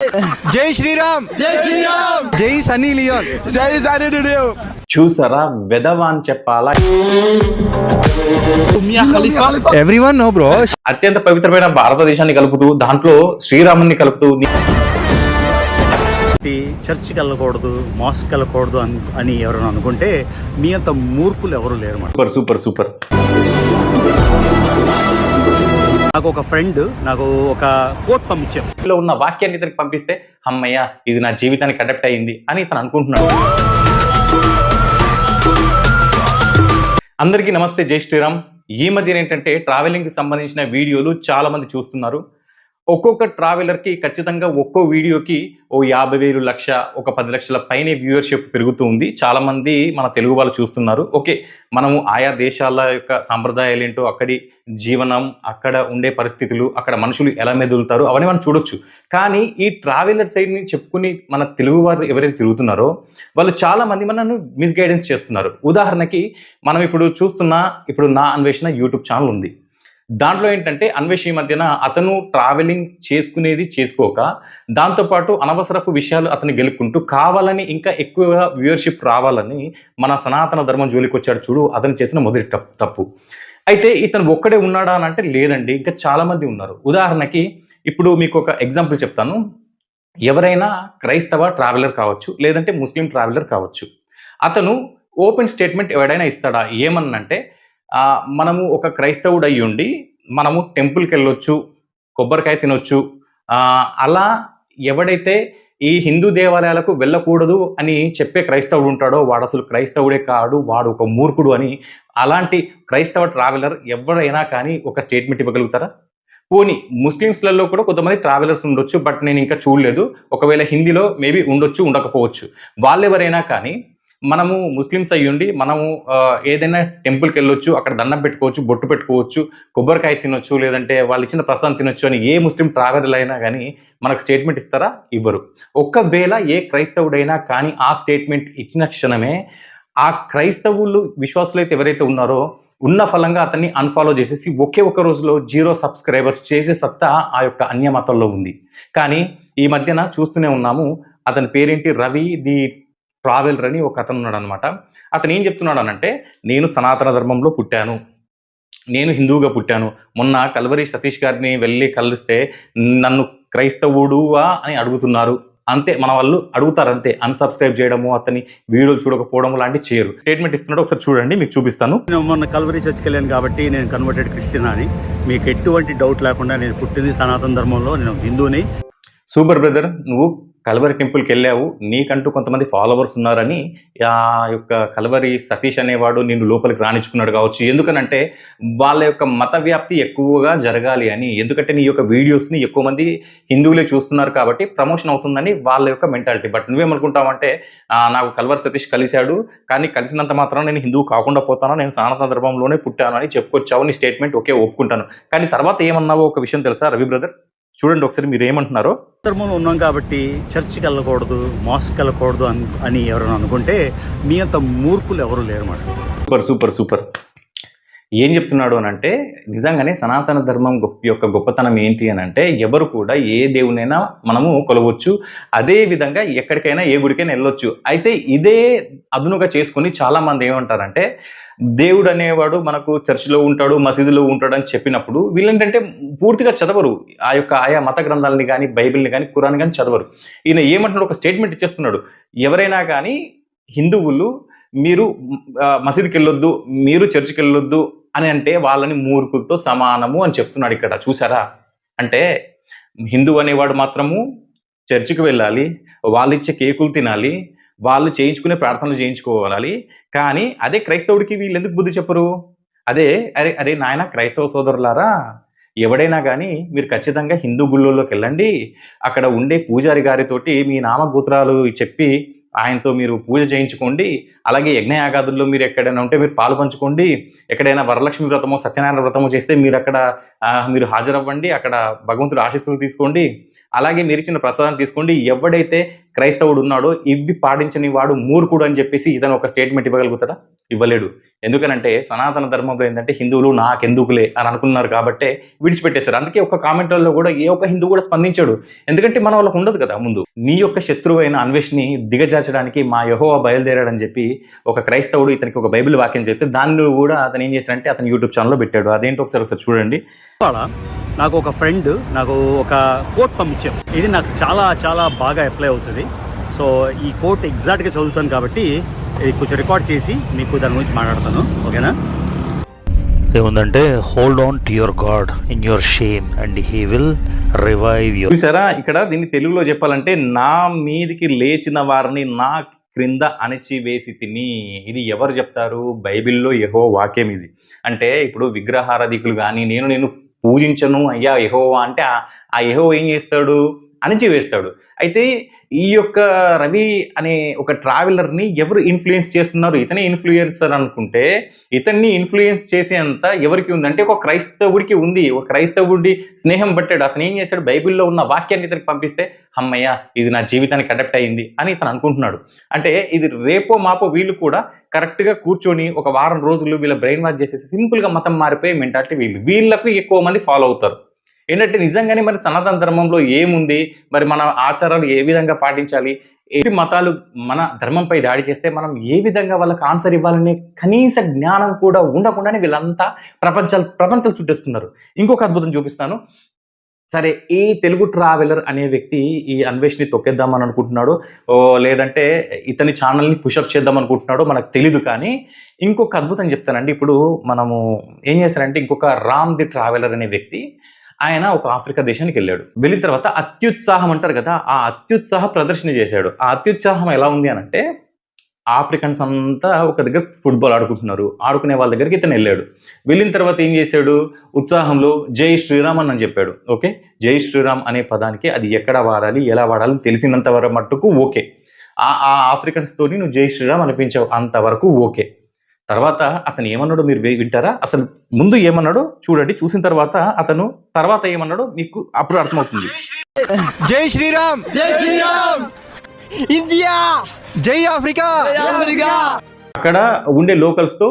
జై శ్రీరామ్, జై శ్రీరామ్, జై సన్నీ లియోన్, జై సన్నీ లియోన్. చూసారా వెధవా అని చెప్పాలా? Everyone no bro. అత్యంత పవిత్రమైన భారతదేశాన్ని కలుపుతూ దాంట్లో శ్రీరాముని కలుపుతూ చర్చికి వెళ్ళకూడదు, మాస్క్ వెళ్ళకూడదు అని ఎవరైనా అనుకుంటే మీ అంత మూర్ఖులు ఎవరు లేరు. Super super super. నాకు ఒక ఫ్రెండ్ నాకు ఒక కోట్ పంపించారు, ఉన్న వాక్యాన్ని ఇతనికి పంపిస్తే అమ్మయ్య ఇది నా జీవితానికి అడాప్ట్ అయ్యింది అని ఇతను అనుకుంటున్నాడు. అందరికీ నమస్తే, జై శ్రీరామ్. ఈ మధ్య ఏంటంటే ట్రావెలింగ్కి సంబంధించిన వీడియోలు చాలా మంది చూస్తున్నారు. ఒక్కొక్క ట్రావెలర్కి ఖచ్చితంగా ఒక్కో వీడియోకి ఓ 50,000 లక్ష, ఒక 10 లక్షల పైనే వ్యూవర్షిప్ పెరుగుతూ ఉంది. చాలామంది మన తెలుగు వాళ్ళు చూస్తున్నారు. ఓకే, మనము ఆయా దేశాల యొక్క సాంప్రదాయాలు ఏంటో, అక్కడి జీవనం, అక్కడ ఉండే పరిస్థితులు, అక్కడ మనుషులు ఎలా మెదులుతారు అవన్నీ మనం చూడొచ్చు. కానీ ఈ ట్రావెలర్ సైడ్ని చెప్పుకుని మన తెలుగు వారు ఎవరైతే తిరుగుతున్నారో వాళ్ళు చాలామంది మనను మిస్గైడెన్స్ చేస్తున్నారు. ఉదాహరణకి మనం ఇప్పుడు నా అన్వేషణ యూట్యూబ్ ఛానల్ ఉంది. దాంట్లో ఏంటంటే అన్వేష్ ఈ మధ్యన అతను ట్రావెలింగ్ చేసుకునేది చేసుకోక దాంతోపాటు అనవసరపు విషయాలు అతను గెలుపుకుంటూ కావాలని ఇంకా ఎక్కువగా వ్యూవర్షిప్ రావాలని మన సనాతన ధర్మం జోలికి వచ్చాడు చూడు, అతను చేసిన మొదటి తప్పు. అయితే ఇతను ఒక్కడే ఉన్నాడా అని అంటే లేదండి, ఇంకా చాలామంది ఉన్నారు. ఉదాహరణకి ఇప్పుడు మీకు ఒక ఎగ్జాంపుల్ చెప్తాను. ఎవరైనా క్రైస్తవ ట్రావెలర్ కావచ్చు, లేదంటే ముస్లిం ట్రావెలర్ కావచ్చు. అతను ఓపెన్ స్టేట్మెంట్ ఎవడైనా ఇస్తాడా? ఏమన్నంటే మనము ఒక క్రైస్తవుడు అయ్యి ఉండి మనము టెంపుల్కి వెళ్ళొచ్చు, కొబ్బరికాయ తినొచ్చు, అలా ఎవడైతే ఈ హిందూ దేవాలయాలకు వెళ్ళకూడదు అని చెప్పే క్రైస్తవుడు ఉంటాడో వాడు అసలు క్రైస్తవుడే కాడు, వాడు ఒక మూర్ఖుడు అని అలాంటి క్రైస్తవ ట్రావెలర్ ఎవరైనా కానీ ఒక స్టేట్మెంట్ ఇవ్వగలుగుతారా? పోనీ ముస్లిమ్స్లలో కూడా కొంతమంది ట్రావెలర్స్ ఉండొచ్చు, బట్ నేను ఇంకా చూడలేదు. ఒకవేళ హిందీలో మేబీ ఉండొచ్చు, ఉండకపోవచ్చు. వాళ్ళెవరైనా కానీ మనము ముస్లిమ్స్ అయ్యుండి మనము ఏదైనా టెంపుల్కి వెళ్ళొచ్చు, అక్కడ దండం పెట్టుకోవచ్చు, బొట్టు పెట్టుకోవచ్చు, కొబ్బరికాయ తినొచ్చు, లేదంటే వాళ్ళు ఇచ్చిన ప్రసాదం తినొచ్చు అని ఏ ముస్లిం ట్రావెలర్ అయినా కానీ మనకు స్టేట్మెంట్ ఇస్తారా? ఇవ్వరు. ఒకవేళ ఏ క్రైస్తవుడైనా కానీ ఆ స్టేట్మెంట్ ఇచ్చిన క్షణమే ఆ క్రైస్తవులు విశ్వాసులు అయితే ఎవరైతే ఉన్నారో ఉన్న ఫలంగా అతన్ని అన్ఫాలో చేసేసి ఒకే ఒక రోజులో 0 సబ్స్క్రైబర్స్ చేసే సత్తా ఆ యొక్క అన్య మతంలో ఉంది. కానీ ఈ మధ్యన చూస్తూనే ఉన్నాము. అతని పేరేంటి, రవి ది ట్రావెలర్ అని ఒక అతను ఉన్నాడు అనమాట. అతను ఏం చెప్తున్నాడు అనంటే, నేను సనాతన ధర్మంలో పుట్టాను, నేను హిందువుగా పుట్టాను. మొన్న కల్వరి సతీష్ గారిని వెళ్ళి కలిస్తే నన్ను క్రైస్తవుడువా అని అడుగుతున్నారు. అంతే, మన వాళ్ళు అడుగుతారు అంతే. అన్సబ్స్క్రైబ్ చేయడము, అతని వీడియోలు చూడకపోవడం లాంటివి చేయరు. స్టేట్మెంట్ ఇస్తున్నాడు, ఒకసారి చూడండి, మీకు చూపిస్తాను. నేను మొన్న కల్వరి చర్చికి వెళ్ళాను కాబట్టి నేను కన్వర్టెడ్ క్రిస్టియన్ అని మీకు ఎటువంటి డౌట్ లేకుండా నేను పుట్టింది సనాతన ధర్మంలో, నేను హిందూని. సూపర్ బ్రదర్, నువ్వు కల్వరి టెంపుల్కి వెళ్ళావు, నీకంటూ కొంతమంది ఫాలోవర్స్ ఉన్నారని ఆ యొక్క కల్వరి సతీష్ అనేవాడు నిన్ను లోపలికి రాణించుకున్నాడు కావచ్చు. ఎందుకనంటే వాళ్ళ యొక్క మత వ్యాప్తి ఎక్కువగా జరగాలి అని. ఎందుకంటే నీ యొక్క వీడియోస్ని ఎక్కువ మంది హిందువులే చూస్తున్నారు కాబట్టి ప్రమోషన్ అవుతుందని వాళ్ళ యొక్క మెంటాలిటీ. బట్ నువ్వేమనుకుంటావంటే నాకు కల్వరి సతీష్ కలిశాడు, కానీ కలిసినంత మాత్రం నేను హిందువు కాకుండా పోతాను, నేను సనాతన ధర్మంలోనే పుట్టాను అని చెప్పుకొచ్చావు. నీ స్టేట్మెంట్ ఓకే, ఒప్పుకుంటాను. కానీ తర్వాత ఏమన్నావో ఒక విషయం తెలుసా రవి బ్రదర్? చూడండి ఒకసారి మీరు ఏమంటున్నారో. ధర్మంలో ఉన్నాం కాబట్టి చర్చికి వెళ్ళకూడదు, మాస్క్ వెళ్ళకూడదు అని ఎవరైనా అనుకుంటే మీ అంత మూర్ఖులు ఎవరు లేరు మాట. Super super super. ఏం చెప్తున్నాడు అని అంటే, నిజంగానే సనాతన ధర్మం యొక్క గొప్పతనం ఏంటి అని అంటే, ఎవరు కూడా ఏ దేవునైనా మనము కొలవచ్చు, అదే విధంగా ఎక్కడికైనా ఏ గుడికైనా వెళ్ళొచ్చు. అయితే ఇదే అదునుగా చేసుకుని చాలామంది ఏమంటారంటే, దేవుడు అనేవాడు మనకు చర్చిలో ఉంటాడు, మసీదులో ఉంటాడు అని చెప్పినప్పుడు వీళ్ళేంటంటే పూర్తిగా చదవరు. ఆ యొక్క ఆయా మత గ్రంథాలని కానీ, బైబిల్ని కానీ, ఖురాన్ కానీ చదవరు. ఈయన ఏమంటున్నాడు, ఒక స్టేట్మెంట్ ఇచ్చేస్తున్నాడు. ఎవరైనా కానీ హిందువులు మీరు మసీదుకి వెళ్ళొద్దు, మీరు చర్చికి వెళ్ళొద్దు అని అంటే వాళ్ళని మూర్ఖులతో సమానము అని చెప్తున్నాడు ఇక్కడ. చూసారా? అంటే హిందూ అనేవాడు మాత్రము చర్చికి వెళ్ళాలి, వాళ్ళు ఇచ్చే కేకులు తినాలి, వాళ్ళు చేయించుకునే ప్రార్థనలు చేయించుకోవాలి. కానీ అదే క్రైస్తవుడికి వీళ్ళు ఎందుకు బుద్ధి చెప్పరు? అదే అరే అరే నాయన క్రైస్తవ సోదరులారా, ఎవడైనా కానీ మీరు ఖచ్చితంగా హిందూ గుళ్ళల్లోకి వెళ్ళండి, అక్కడ ఉండే పూజారి గారితోటి మీ నామగోత్రాలు చెప్పి ఆయనతో మీరు పూజ చేయించుకోండి. అలాగే యజ్ఞయాగాదుల్లో మీరు ఎక్కడైనా ఉంటే మీరు పాలు పంచుకోండి. ఎక్కడైనా వరలక్ష్మి వ్రతమో సత్యనారాయణ వ్రతమో చేస్తే మీరు అక్కడ మీరు హాజరవ్వండి, అక్కడ భగవంతుడు ఆశీస్సులు తీసుకోండి. అలాగే మీరు ఇచ్చిన ప్రసాదాన్ని తీసుకోండి, ఎవడైతే క్రైస్తవుడు ఉన్నాడో ఇవి పాటించని వాడు మూర్ఖుడు అని చెప్పేసి ఇతను ఒక స్టేట్మెంట్ ఇవ్వగలుగుతాడా? ఇవ్వలేడు. ఎందుకనంటే సనాతన ధర్మంలో ఏంటంటే హిందువులు నాకెందుకులే అని అనుకున్నారు కాబట్టే విడిచిపెట్టేశారు. అందుకే ఒక కామెంట్లలో కూడా ఏ ఒక్క హిందూ కూడా స్పందించాడు. ఎందుకంటే మన వాళ్ళకు ఉండదు కదా ముందు. నీ యొక్క శత్రువైన అన్వేష్ని దిగజార్చడానికి మా యెహోవా బయలుదేరాడని చెప్పి ఒక క్రైస్తవుడు ఇతనికి ఒక బైబిల్ వాక్యం చెప్తే దాన్ని కూడా అతను ఏం చేశాడంటే అతను యూట్యూబ్ ఛానల్లో పెట్టాడు. అదేంటో ఒకసారి చూడండి. నాకు ఒక ఫ్రెండ్ నాకు ఒక కోట్ పంపించారు. ఇది నాకు చాలా చాలా బాగా అప్లై అవుతుంది. సో ఈ కోట్ ఎగ్జాక్ట్గా చదువుతాను కాబట్టి ఇది కొంచెం రికార్డ్ చేసి మీకు దాని గురించి మాట్లాడతాను. ఓకేనా? ఏముందంటే hold on to your God in your shame and he will revive your. చూసారా, ఇక్కడ దీన్ని తెలుగులో చెప్పాలంటే నా మీదికి లేచిన వారిని నా క్రింద అణచివేసి తిని. ఇది ఎవరు చెప్తారు? బైబిల్లో యెహోవా వాక్యం ఇది. అంటే ఇప్పుడు విగ్రహారాధికులు కానీ నేను పూజించను అయ్యా యెహోవా అంటే ఆ యెహోవా ఏం చేస్తాడు? అణచివేస్తాడు. అయితే ఈ యొక్క రవి అనే ఒక ట్రావెలర్ని ఎవరు ఇన్ఫ్లుయెన్స్ చేస్తున్నారు? ఇతనే ఇన్ఫ్లుయెన్సర్ అనుకుంటే ఇతన్ని ఇన్ఫ్లుయెన్స్ చేసేంత ఎవరికి ఉందంటే ఒక క్రైస్తవుడికి ఉంది. ఒక క్రైస్తవుడి స్నేహం పట్టాడు. అతను ఏం చేశాడు? బైబిల్లో ఉన్న వాక్యాన్ని ఇతనికి పంపిస్తే అమ్మయ్య ఇది నా జీవితానికి అడాప్ట్ అయ్యింది అని ఇతను అనుకుంటున్నాడు. అంటే ఇది రేపో మాపో వీళ్ళు కూడా కరెక్ట్గా కూర్చొని ఒక వారం రోజులు వీళ్ళ బ్రెయిన్ వాష్ చేసేసి సింపుల్గా మతం మారిపోయి మెంటాలిటీ వీళ్ళకు ఎక్కువ మంది ఫాలో అవుతారు. ఏంటంటే నిజంగానే మరి సనాతన ధర్మంలో ఏముంది, మరి మన ఆచారాలు ఏ విధంగా పాటించాలి, ఏ మతాలు మన ధర్మంపై దాడి చేస్తే మనం ఏ విధంగా వాళ్ళకి ఆన్సర్ ఇవ్వాలనే కనీస జ్ఞానం కూడా ఉండకుండానే వీళ్ళంతా ప్రపంచాలు చుట్టేస్తున్నారు. ఇంకొక అద్భుతం చూపిస్తాను. సరే, ఈ తెలుగు ట్రావెలర్ అనే వ్యక్తి ఈ అన్వేష్ని తొక్కేద్దామని అనుకుంటున్నాడు, లేదంటే ఇతని ఛానల్ని పుషప్ చేద్దాం అనుకుంటున్నాడో మనకు తెలీదు. కానీ ఇంకొక అద్భుతం చెప్తానండి. ఇప్పుడు మనము ఏం చేశారంటే ఇంకొక రామ్ ది ట్రావెలర్ అనే వ్యక్తి ఆయన ఒక ఆఫ్రికా దేశానికి వెళ్ళాడు. వెళ్ళిన తర్వాత అత్యుత్సాహం అంటారు కదా, ఆ అత్యుత్సాహ ప్రదర్శన చేశాడు. ఆ అత్యుత్సాహం ఎలా ఉంది అనంటే ఆఫ్రికన్స్ అంతా ఒక దగ్గర ఫుట్బాల్ ఆడుకుంటున్నారు. ఆడుకునే వాళ్ళ దగ్గరికి ఇతను వెళ్ళాడు. వెళ్ళిన తర్వాత ఏం చేశాడు? ఉత్సాహంలో జై శ్రీరామ్ అని చెప్పాడు. ఓకే, జై శ్రీరామ్ అనే పదానికి అది ఎక్కడ వాడాలి, ఎలా వాడాలి తెలిసినంత వరకు మట్టుకు ఓకే. ఆ ఆఫ్రికన్స్ తోని నువ్వు జై శ్రీరామ్ అనిపించావు, అంతవరకు ఓకే. తర్వాత అతను ఏమన్నాడో మీరు వింటారా? అసలు ముందు ఏమన్నాడో చూడండి. చూసిన తర్వాత అతను తర్వాత ఏమన్నాడో మీకు అప్పుడు అర్థమవుతుంది. జై శ్రీరామ్, జై శ్రీరామ్, ఇండియా, జై ఆఫ్రికా. అక్కడ ఉండే లోకల్స్ తో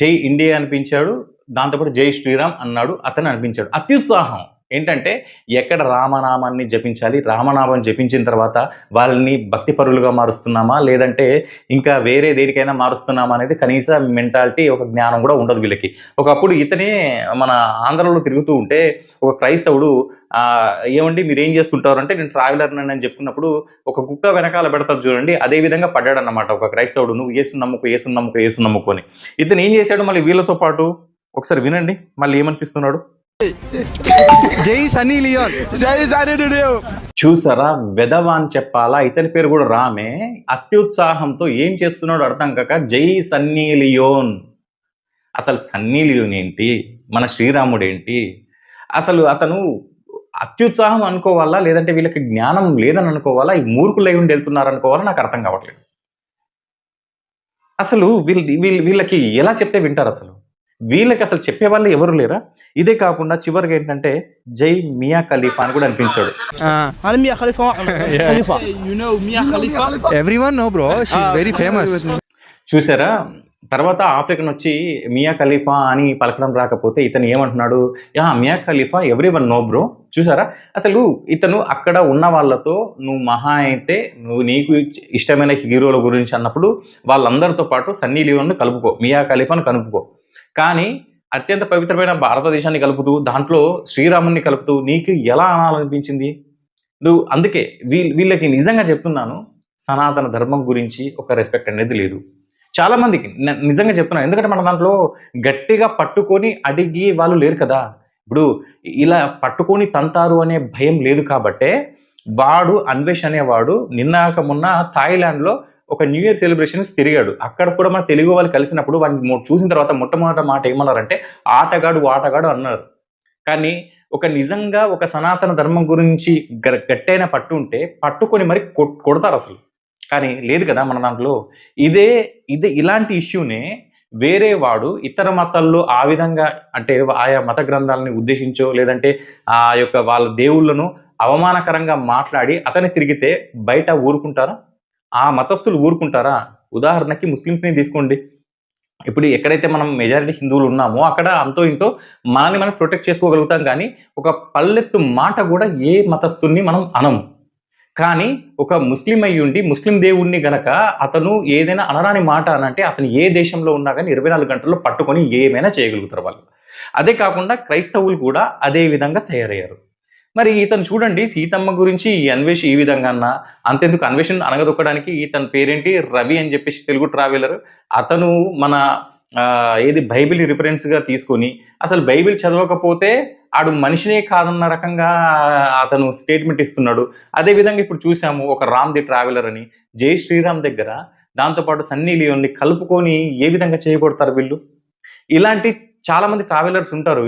జై ఇండియా అనిపించాడు, దాంతోపాటు జై శ్రీరామ్ అన్నాడు. అతను అనిపించాడు. అత్యుత్సాహం ఏంటంటే ఎక్కడ రామనామాన్ని జపించాలి, రామనామం జపించిన తర్వాత వాళ్ళని భక్తి పరులుగా మారుస్తున్నామా లేదంటే ఇంకా వేరే దేనికైనా మారుస్తున్నామా అనేది కనీస మెంటాలిటీ, ఒక జ్ఞానం కూడా ఉండదు వీళ్ళకి. ఒకప్పుడు ఇతనే మన ఆంధ్రలో తిరుగుతూ ఉంటే ఒక క్రైస్తవుడు ఏమండి మీరు ఏం చేస్తుంటారు అంటే నేను ట్రావెలర్ అని చెప్పుకున్నప్పుడు ఒక కుక్క వెనకాల పెడతారు చూడండి, అదే విధంగా పడ్డాడన్నమాట ఒక క్రైస్తవుడు. నువ్వు ఏసు నమ్ముకో అని. ఇతను ఏం చేశాడు మళ్ళీ వీళ్ళతో పాటు? ఒకసారి వినండి మళ్ళీ ఏమనిపిస్తున్నాడు. జై సన్నీ లియోన్, జై సన్నీ లియోన్. చూసారా, వెధవ అని చెప్పాలా? ఇతని పేరు కూడా రామే. అత్యుత్సాహంతో ఏం చేస్తున్నాడు అర్థం కాక జై సన్నీ లియోన్. అసలు సన్నీ లియోన్ ఏంటి, మన శ్రీరాముడు ఏంటి? అసలు అతను అత్యుత్సాహం అనుకోవాలా లేదంటే వీళ్ళకి జ్ఞానం లేదని అనుకోవాలా, ఈ మూర్ఖులై ఉండి వెళ్తున్నారు అనుకోవాలా? నాకు అర్థం కావట్లేదు. అసలు వీళ్ళకి ఎలా చెప్తే వింటారు? అసలు వీళ్ళకి అసలు చెప్పేవాళ్ళు ఎవరు లేరా? ఇదే కాకుండా చివరికి ఏంటంటే జై మియా ఖలీఫా అని కూడా అనిపించాడు. Everyone no bro, she is very famous. చూసారా, తర్వాత ఆఫ్రికన్ వచ్చి మియా ఖలీఫా అని పలకడం రాకపోతే ఇతను ఏమంటున్నాడు? మియా ఖలీఫా ఎవ్రీవన్ నో బ్రో. చూసారా, అసలు ఇతను అక్కడ ఉన్న వాళ్ళతో నువ్వు మహా అయితే నీకు ఇష్టమైన హీరోల గురించి అన్నప్పుడు వాళ్ళందరితో పాటు సన్నీ లియోన్ కలుపుకో, మియా ఖలీఫాను కలుపుకో. కానీ అత్యంత పవిత్రమైన భారతదేశాన్ని కలుపుతూ దాంట్లో శ్రీరాముని కలుపుతూ నీకు ఎలా అనాలనిపించింది? నువ్వు అందుకే వీళ్ళకి నిజంగా చెప్తున్నాను, సనాతన ధర్మం గురించి ఒక రెస్పెక్ట్ అనేది లేదు చాలా మందికి. నిజంగా చెప్తున్నాను, ఎందుకంటే మన దాంట్లో గట్టిగా పట్టుకొని అడిగి వాళ్ళు లేరు కదా. ఇప్పుడు ఇలా పట్టుకొని తంతారు అనే భయం లేదు కాబట్టే వాడు అన్వేష్ అనేవాడు నిన్నాక మొన్న థాయిలాండ్లో ఒక న్యూ ఇయర్ సెలబ్రేషన్స్ తిరిగాడు. అక్కడ కూడా మన తెలుగు వాళ్ళు కలిసినప్పుడు వాడిని చూసిన తర్వాత మొట్టమొదటి మాట ఏమన్నారంటే ఆటగాడు అన్నారు. కానీ ఒక నిజంగా ఒక సనాతన ధర్మం గురించి గట్టైన పట్టు ఉంటే పట్టుకొని మరి కొడతారు అసలు. కానీ లేదు కదా మన దాంట్లో. ఇదే ఇలాంటి ఇష్యూనే వేరే వాడు ఇతర మతాల్లో ఆ విధంగా అంటే ఆయా మత గ్రంథాలని ఉద్దేశించో లేదంటే ఆ యొక్క వాళ్ళ దేవుళ్ళను అవమానకరంగా మాట్లాడి అతన్ని తిరిగితే బయట ఊరుకుంటారా? ఆ మతస్థులు ఊరుకుంటారా? ఉదాహరణకి ముస్లిమ్స్‌ని తీసుకోండి. ఇప్పుడు ఎక్కడైతే మనం మెజారిటీ హిందువులు ఉన్నామో అక్కడ అంతో ఇంతో మనల్ని మనం ప్రొటెక్ట్ చేసుకోగలుగుతాం కానీ, ఒక పల్లెత్తు మాట కూడా ఏ మతస్థుడిని మనం అనము. కానీ ఒక ముస్లిం అయ్యుండి ముస్లిం దేవుడిని గనక అతను ఏదైనా అనరాని మాట అనంటే అతను ఏ దేశంలో ఉన్నా గానీ 24 గంటల్లో పట్టుకొని ఏమైనా చేయగలుగుతారు వాళ్ళు. అదే కాకుండా క్రైస్తవులు కూడా అదే విధంగా తయారయ్యారు. మరి ఇతను చూడండి సీతమ్మ గురించి ఈ అన్వేష్ ఈ విధంగా అన్నా, అంతెందుకు అన్వేషణ అణగదొక్కడానికి ఇతని పేరేంటి రవి అని చెప్పేసి తెలుగు ట్రావెలర్. అతను మన ఏది బైబిల్ రిఫరెన్స్‌గా తీసుకొని అసలు బైబిల్ చదవకపోతే ఆడు మనిషినే కాదన్న రకంగా అతను స్టేట్మెంట్ ఇస్తున్నాడు. అదే విధంగా ఇప్పుడు చూసాము ఒక రామ్ ది ట్రావెలర్ అని. జై శ్రీరామ్ దగ్గర దాంతో పాటు సన్నీ లియోన్‌ని కలుపుకొని ఏ విధంగా చేయగొడతారు వీళ్ళు. ఇలాంటి చాలా మంది ట్రావెలర్స్ ఉంటారు.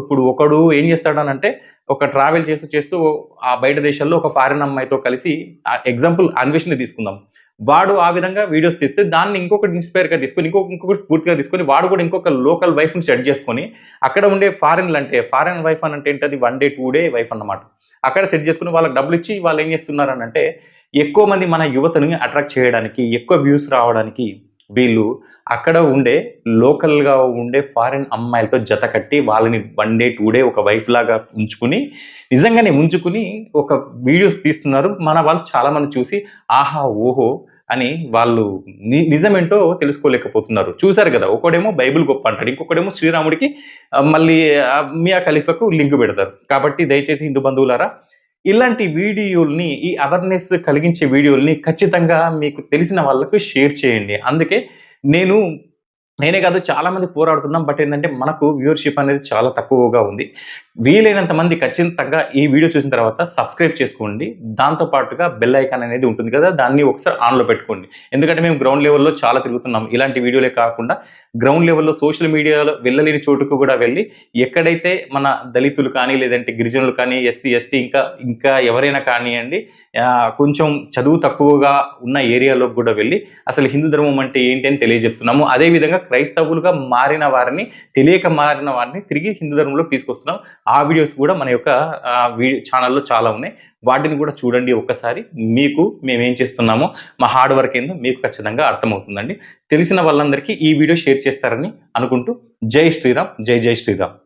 ఇప్పుడు ఒకడు ఏం చేస్తాడనంటే ఒక ట్రావెల్ చేస్తూ ఆ బయట దేశాల్లో ఒక ఫారిన్ అమ్మాయితో కలిసి ఎగ్జాంపుల్ అన్వేషణని తీసుకుందాం. వాడు ఆ విధంగా వీడియోస్ తీస్తే దాన్ని ఇంకొకటి ఇన్‌స్పైర్‌గా తీసుకొని ఇంకొకటి స్ఫూర్తిగా తీసుకొని వాడు కూడా ఇంకొక లోకల్ వైఫ్‌ని సెట్ చేసుకొని అక్కడ ఉండే ఫారిన్ వైఫ్ అనంటే ఏంటది 1 డే 2 డే వైఫ్ అన్నమాట. అక్కడ సెట్ చేసుకొని వాళ్ళకి డబ్బులిచ్చి వాళ్ళు ఏం చేస్తున్నారనంటే ఎక్కువ మంది మన యువతని అట్రాక్ట్ చేయడానికి, ఎక్కువ వ్యూస్ రావడానికి వీళ్ళు అక్కడ ఉండే లోకల్‌గా ఉండే ఫారిన్ అమ్మాయిలతో జత కట్టి వాళ్ళని 1 డే 2 డే ఒక వైఫ్ లాగా నిజంగానే ఉంచుకుని ఒక వీడియోస్ తీస్తున్నారు. మన వాళ్ళు చాలామంది చూసి ఆహా! ఓహో! అని వాళ్ళు నిజమేంటో తెలుసుకోలేకపోతున్నారు. చూసారు గదా! ఒకడేమో బైబిల్ గొప్ప అంటాడు. ఇంకొకడేమో శ్రీరాముడికి మళ్ళీ మియా ఖలీఫాకు లింక్ పెడతారు. కాబట్టి దయచేసి హిందూ బంధువులారా ఇలాంటి వీడియోల్ని ఈ అవేర్‌నెస్ కలిగించే వీడియోల్ని ఖచ్చితంగా మీకు తెలిసిన వాళ్ళకి షేర్ చేయండి. అందుకే నేనే కాదు చాలామంది పోరాడుతున్నాం. బట్ ఏందంటే మనకు వ్యూవర్‌షిప్ అనేది చాలా తక్కువగా ఉంది. వీలైనంత మంది ఖచ్చితంగా ఈ వీడియో చూసిన తర్వాత సబ్స్క్రైబ్ చేసుకోండి. దాంతో పాటుగా బెల్ ఐకాన్ అనేది ఉంటుంది కదా! దాన్ని ఒకసారి ఆన్‌లో పెట్టుకోండి. ఎందుకంటే మేము గ్రౌండ్ లెవెల్‌లో చాలా తిరుగుతున్నాం. ఇలాంటి వీడియోలే కాకుండా గ్రౌండ్ లెవెల్‌లో సోషల్ మీడియాలో వెళ్ళలేని చోటుకు కూడా వెళ్ళి ఎక్కడైతే మన దళితులు కానీ, లేదంటే గిరిజనులు కానీ, ఎస్సీ, ఎస్టీ ఇంకా ఎవరైనా కానియండి కొంచెం చదువు తక్కువగా ఉన్న ఏరియాలోకి కూడా వెళ్ళి అసలు హిందూ ధర్మం అంటే ఏంటి అని తెలియజెప్తున్నాము. అదేవిధంగా క్రైస్తవులుగా మారిన వారిని తెలియక మారిన వారిని తిరిగి హిందూ ధర్మంలోకి తీసుకొస్తున్నాం. ఆ వీడియోస్ కూడా మన యొక్క ఛానల్‌లో చాలా ఉన్నాయి. వాటిని కూడా చూడండి ఒక్కసారి. మీకు మేమేం చేస్తున్నామో మా హార్డ్ వర్క్ ఏందో మీకు ఖచ్చితంగా అర్థమవుతుందండి. తెలిసిన వాళ్ళందరికీ ఈ వీడియో షేర్ చేస్తారని అనుకుంటూ జై శ్రీరామ్. జై జై శ్రీరామ్.